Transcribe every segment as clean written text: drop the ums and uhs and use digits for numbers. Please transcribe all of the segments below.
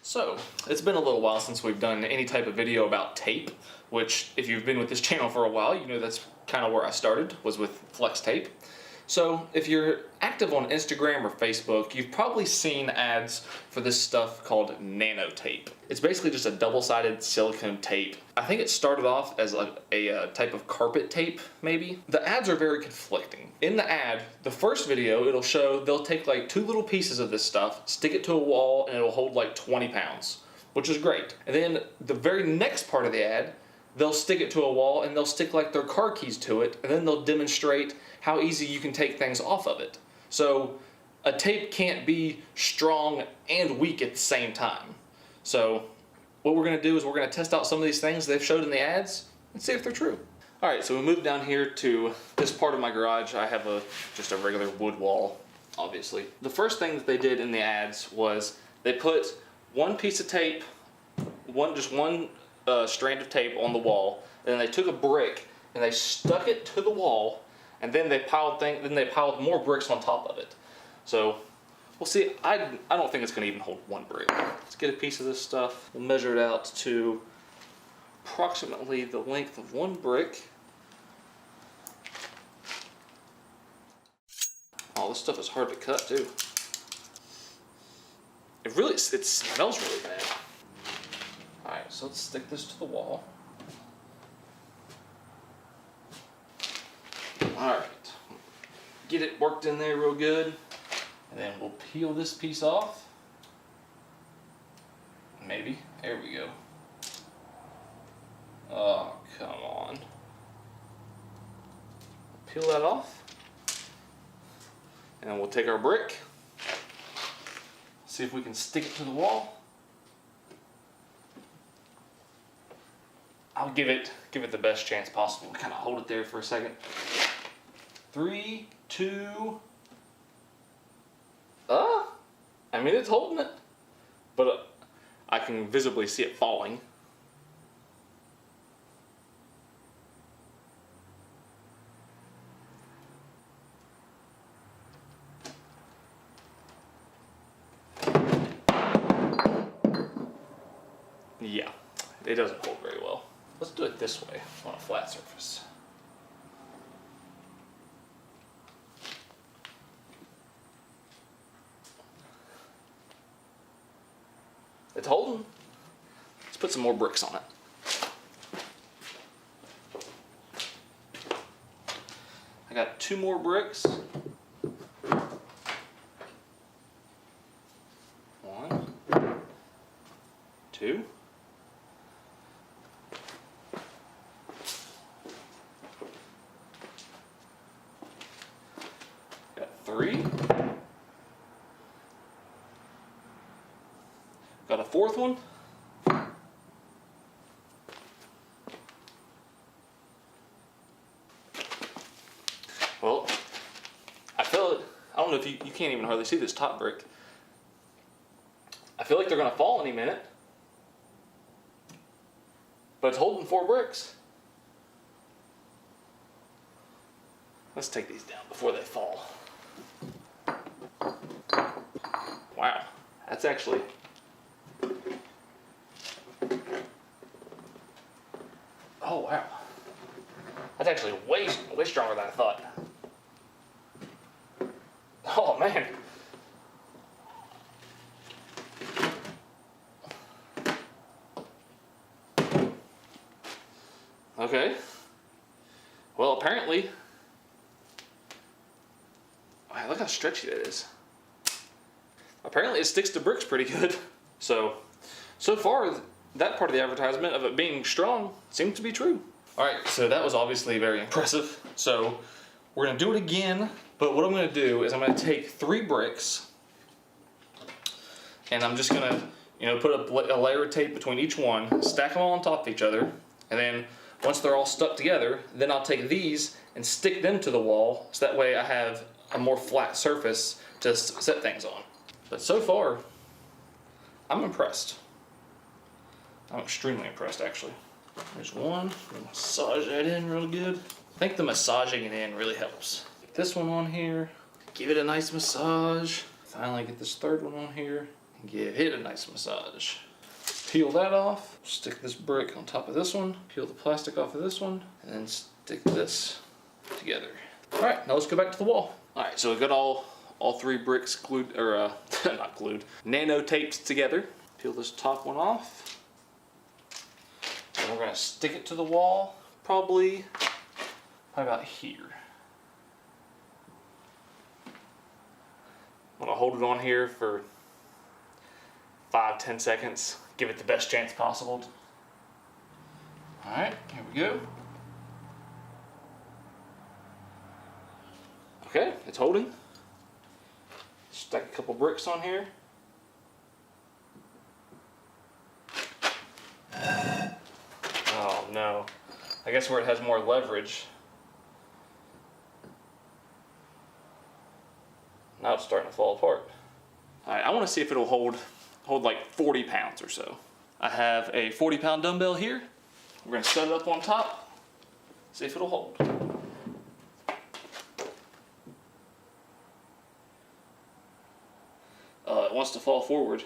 So, it's been a little while since we've done any type of video about tape, which if you've been with this channel for a while, you know that's kind of where I started, was with flex tape. So, if you're active on Instagram or Facebook, you've probably seen ads for this stuff called Nano Tape. It's basically just a double-sided silicone tape. I think it started off as like a type of carpet tape, maybe. The ads are very conflicting. In the ad, the first video, it'll show they'll take like 2 little pieces of this stuff, stick it to a wall, and it'll hold like 20 pounds, which is great. And then the very next part of the ad, they'll stick it to a wall and they'll stick like their car keys to it, and then they'll demonstrate how easy you can take things off of it. So a tape can't be strong and weak at the same time. So what we're gonna do is we're gonna test out some of these things they've showed in the ads and see if they're true. All right, so we moved down here to this part of my garage. I have just a regular wood wall, obviously. The first thing that they did in the ads was they put one piece of tape, just one strand of tape on the wall, and then they took a brick and they stuck it to the wall, and then they piled more bricks on top of it. So we'll see. I don't think it's going to even hold one brick. Let's get a piece of this stuff. We'll measure it out to approximately the length of one brick. Oh, this stuff is hard to cut too. It smells really bad. Alright, so let's stick this to the wall. Alright, get it worked in there real good, and then we'll peel this piece off. Maybe. There we go. Oh, come on. Peel that off. And then we'll take our brick, see if we can stick it to the wall. I'll give it the best chance possible. Kind of hold it there for a second. 3, 2. I mean, it's holding it, but I can visibly see it falling. Yeah, it doesn't hold very well. Let's do it this way on a flat surface. It's holding. Let's put some more bricks on it. I got 2 more bricks. 1, 2. Got 3. Got a 4th one. Well, I feel it. I don't know if you can't even hardly see this top brick. I feel like they're gonna fall any minute. But it's holding 4 bricks. Let's take these down before they fall. Wow, that's actually... Oh wow, that's actually way stronger than I thought. Oh man. Okay. Well, apparently, wow, look how stretchy that is. Apparently it sticks to bricks pretty good. So far, that part of the advertisement of it being strong seems to be true. Alright, so that was obviously very impressive. So we're going to do it again, but what I'm going to do is I'm going to take 3 bricks, and I'm just going to put a layer of tape between each one, stack them all on top of each other, and then once they're all stuck together, then I'll take these and stick them to the wall, so that way I have a more flat surface to set things on. But so far, I'm impressed. I'm extremely impressed, actually. There's one. Massage that in real good. I think the massaging it in really helps. Get this one on here. Give it a nice massage. Finally get this third one on here. Give it a nice massage. Peel that off, stick this brick on top of this one, peel the plastic off of this one, and then stick this together. All right, now let's go back to the wall. All right, so we've got all 3 bricks glued, or not glued, nano taped together. Peel this top one off. And we're gonna stick it to the wall, probably about here. I'm gonna hold it on here for 5-10 seconds. Give it the best chance possible. All right, here we go. Okay, it's holding. Stack a couple bricks on here. Oh no, I guess where it has more leverage. Now it's starting to fall apart. All right, I want to see if it'll hold like 40 pounds or so. I have a 40-pound dumbbell here. We're gonna set it up on top, see if it'll hold. It wants to fall forward.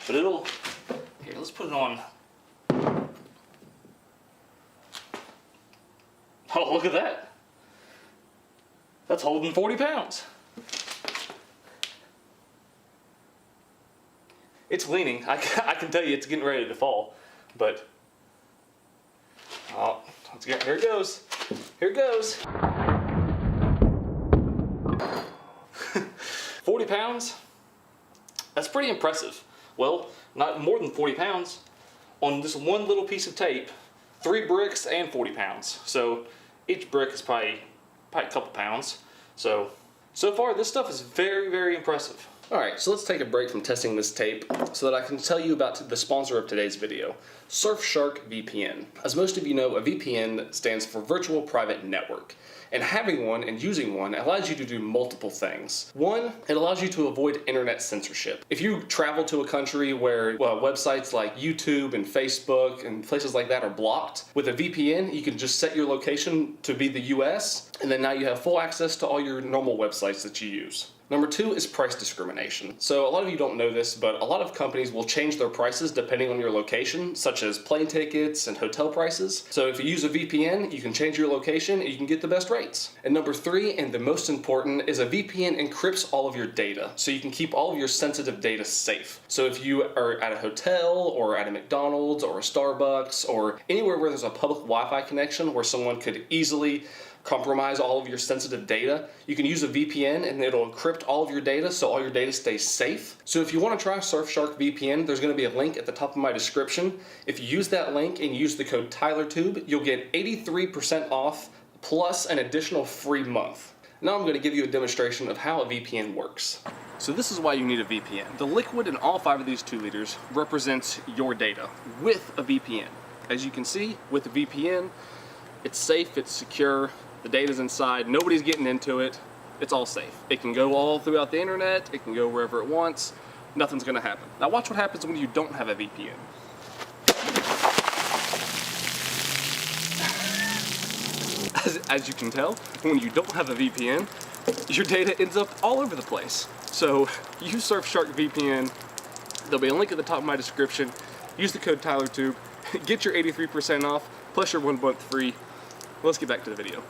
But it'll, here, let's put it on. Oh, look at that. That's holding 40 pounds. It's leaning. I can tell you it's getting ready to fall, but oh, here it goes. Here it goes. 40 pounds? That's pretty impressive. Well, not more than 40 pounds. On this one little piece of tape, 3 bricks and 40 pounds. So each brick is probably a couple pounds. So far this stuff is very, very impressive. All right, so let's take a break from testing this tape so that I can tell you about the sponsor of today's video, Surfshark VPN. As most of you know, a VPN stands for Virtual Private Network. And having one and using one allows you to do multiple things. One, it allows you to avoid internet censorship. If you travel to a country where websites like YouTube and Facebook and places like that are blocked, with a VPN, you can just set your location to be the US, and then now you have full access to all your normal websites that you use. Number 2 is price discrimination. So a lot of you don't know this, but a lot of companies will change their prices depending on your location, such as plane tickets and hotel prices. So if you use a VPN, you can change your location and you can get the best rates. And number 3, and the most important, is a VPN encrypts all of your data, so you can keep all of your sensitive data safe. So if you are at a hotel or at a McDonald's or a Starbucks or anywhere where there's a public Wi-Fi connection where someone could easily compromise all of your sensitive data, you can use a VPN and it'll encrypt all of your data so all your data stays safe. So if you want to try Surfshark VPN, there's going to be a link at the top of my description. If you use that link and use the code TylerTube, you'll get 83% off plus an additional free month. Now I'm going to give you a demonstration of how a VPN works. So this is why you need a VPN. The liquid in all 5 of these 2 liters represents your data with a VPN. As you can see, with a VPN, it's safe, it's secure, the data's inside, nobody's getting into it, it's all safe. It can go all throughout the internet, it can go wherever it wants, nothing's gonna happen. Now watch what happens when you don't have a VPN. As you can tell, when you don't have a VPN, your data ends up all over the place. So use Surfshark VPN, there'll be a link at the top of my description, use the code TylerTube, get your 83% off, plus your 1 month free. Let's get back to the video.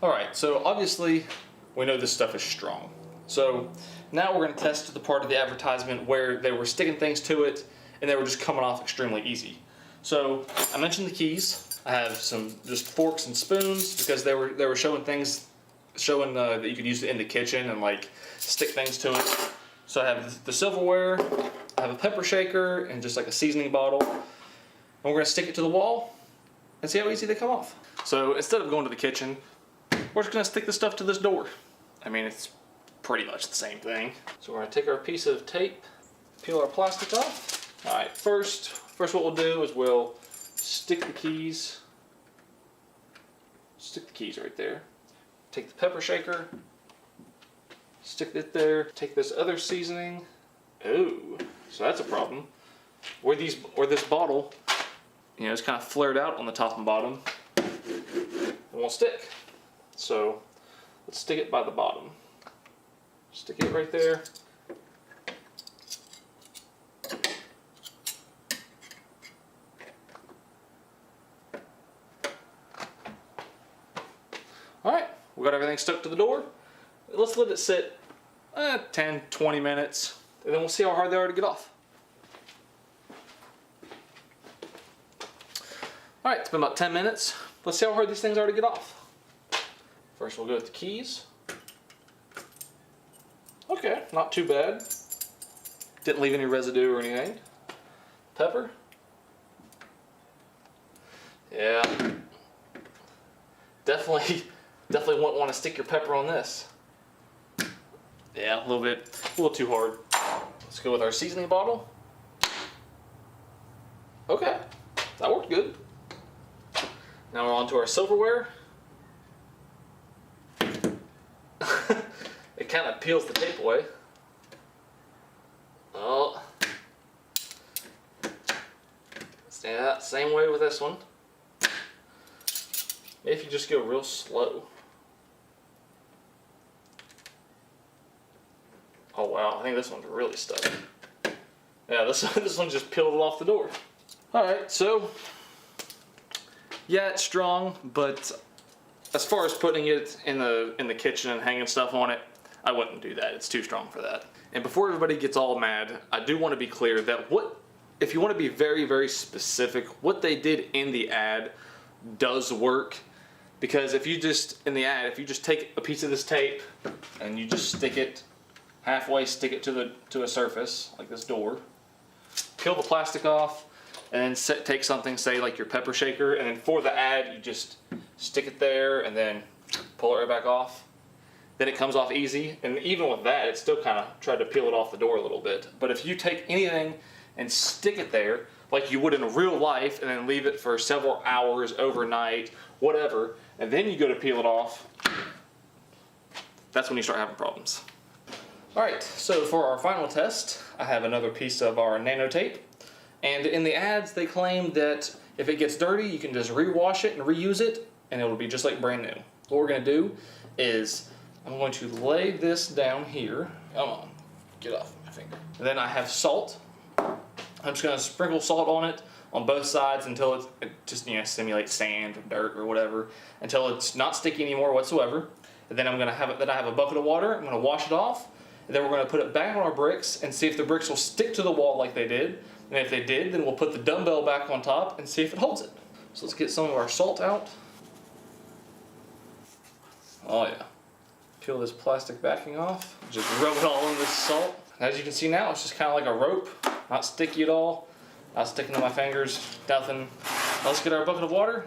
All right, so obviously we know this stuff is strong. So now we're gonna test the part of the advertisement where they were sticking things to it and they were just coming off extremely easy. So I mentioned the keys. I have some just forks and spoons because they were showing things, that you could use it in the kitchen and like stick things to it. So I have the silverware, I have a pepper shaker and just like a seasoning bottle. And we're gonna stick it to the wall and see how easy they come off. So instead of going to the kitchen, we're just gonna stick the stuff to this door. I mean, it's pretty much the same thing. So we're gonna take our piece of tape, peel our plastic off. All right, first what we'll do is we'll stick the keys right there. Take the pepper shaker, stick it there, take this other seasoning. Oh, so that's a problem. Or this bottle, it's kind of flared out on the top and bottom. It won't stick. So let's stick it by the bottom. Stick it right there. Alright, we got everything stuck to the door. Let's let it sit 10, 20 minutes, and then we'll see how hard they are to get off. Alright, it's been about 10 minutes. Let's see how hard these things are to get off. First we'll go with the keys. Okay, not too bad. Didn't leave any residue or anything. Pepper. Yeah. Definitely wouldn't want to stick your pepper on this. Yeah, a little too hard. Let's go with our seasoning bottle. Okay, that worked good. Now we're on to our silverware. It kind of peels the tape away. Oh. Yeah, same way with this one. If you just go real slow. Oh wow, I think this one's really stuck. Yeah, this one just peeled it off the door. Alright, so yeah, it's strong, but as far as putting it in the kitchen and hanging stuff on it, I wouldn't do that. It's too strong for that. And before everybody gets all mad, I do want to be clear that if you want to be very, very specific, what they did in the ad does work. Because if you just take a piece of this tape and you just stick it halfway, stick it to a surface like this door, peel the plastic off, and then take something, say like your pepper shaker, and then for the ad you just stick it there and then pull it right back off. Then it comes off easy, and even with that, it still kind of tried to peel it off the door a little bit. But if you take anything and stick it there, like you would in real life, and then leave it for several hours, overnight, whatever, and then you go to peel it off, that's when you start having problems. Alright, so for our final test, I have another piece of our Nano tape. And in the ads, they claim that if it gets dirty, you can just rewash it and reuse it, and it will be just like brand new. What we're going to do is, I'm going to lay this down here. Come on, get off my finger. And then I have salt. I'm just going to sprinkle salt on it on both sides until it just simulates sand or dirt or whatever, until it's not sticky anymore whatsoever. And then I have a bucket of water. I'm going to wash it off, and then we're going to put it back on our bricks and see if the bricks will stick to the wall like they did. And if they did, then we'll put the dumbbell back on top and see if it holds it. So let's get some of our salt out. Oh yeah. Peel this plastic backing off. Just rub it all in this salt. As you can see now, it's just kind of like a rope. Not sticky at all. Not sticking to my fingers. Nothing. Now let's get our bucket of water,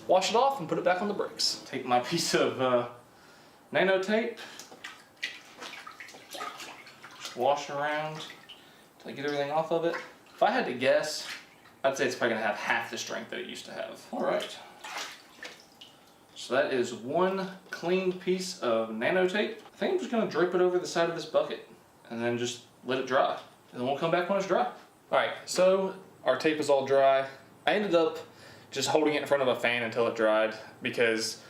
wash it off, and put it back on the bricks. Take my piece of Nano tape. Just wash it around until I get everything off of it. If I had to guess, I'd say it's probably going to have half the strength that it used to have. Alright. So that is one clean piece of Nano tape. I think I'm just going to drape it over the side of this bucket and then just let it dry. And then we'll come back when it's dry. Alright, so our tape is all dry. I ended up just holding it in front of a fan until it dried because,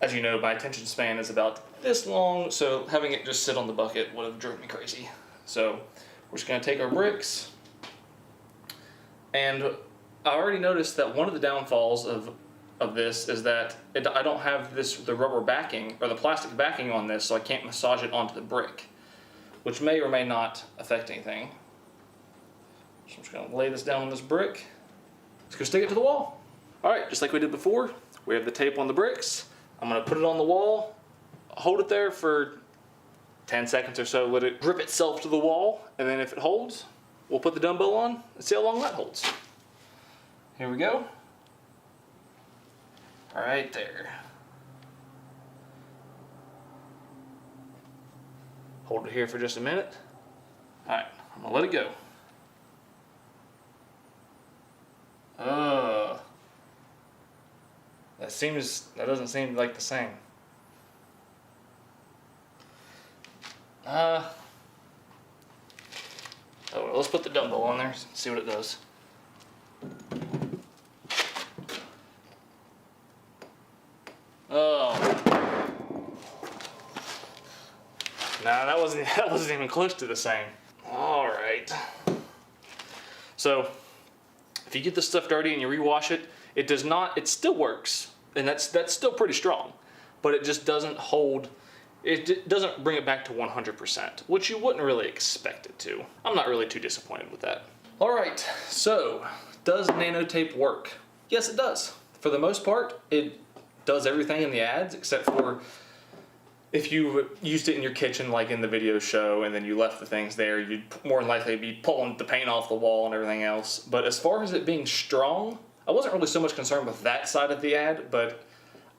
as you know, my attention span is about this long, so having it just sit on the bucket would have driven me crazy. So we're just going to take our bricks. And I already noticed that one of the downfalls of this is that I don't have the rubber backing or the plastic backing on this, so I can't massage it onto the brick, which may or may not affect anything. So I'm just going to lay this down on this brick. Let's go stick it to the wall. Alright, just like we did before, we have the tape on the bricks. I'm going to put it on the wall, hold it there for 10 seconds or so, let it grip itself to the wall, and then if it holds, we'll put the dumbbell on and see how long that holds. Here we go. Right there. Hold it here for just a minute. Alright, I'm gonna let it go. That doesn't seem like the same. Oh, well, let's put the dumbbell on there and see what it does. Oh. that wasn't even close to the same. All right. So if you get this stuff dirty and you rewash it, it still works, and that's still pretty strong, but it just doesn't hold, it doesn't bring it back to 100%, which you wouldn't really expect it to. I'm not really too disappointed with that. All right, so does Nano Tape work? Yes, it does. For the most part, it does everything in the ads, except for if you used it in your kitchen like in the video show and then you left the things there, you'd more than likely be pulling the paint off the wall and everything else. But as far as it being strong, I wasn't really so much concerned with that side of the ad, but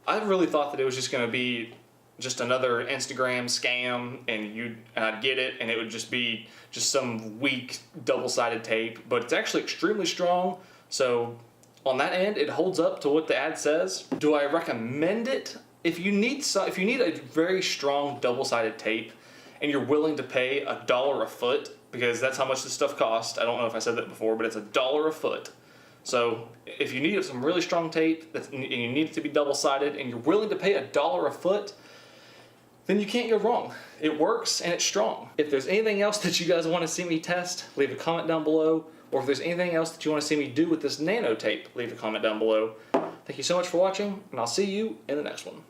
I really thought that it was just going to be just another Instagram scam, and I'd get it and it would just be just some weak double-sided tape. But it's actually extremely strong, so on that end it holds up to what the ad says. Do I recommend it? If you need a very strong double-sided tape and you're willing to pay $1 a foot, because that's how much this stuff costs. I don't know if I said that before, but it's $1 a foot. So if you need some really strong tape and you need it to be double-sided and you're willing to pay $1 a foot, then you can't go wrong. It works and it's strong. If there's anything else that you guys want to see me test, leave a comment down below. Or if there's anything else that you want to see me do with this Nano Tape, leave a comment down below. Thank you so much for watching, and I'll see you in the next one.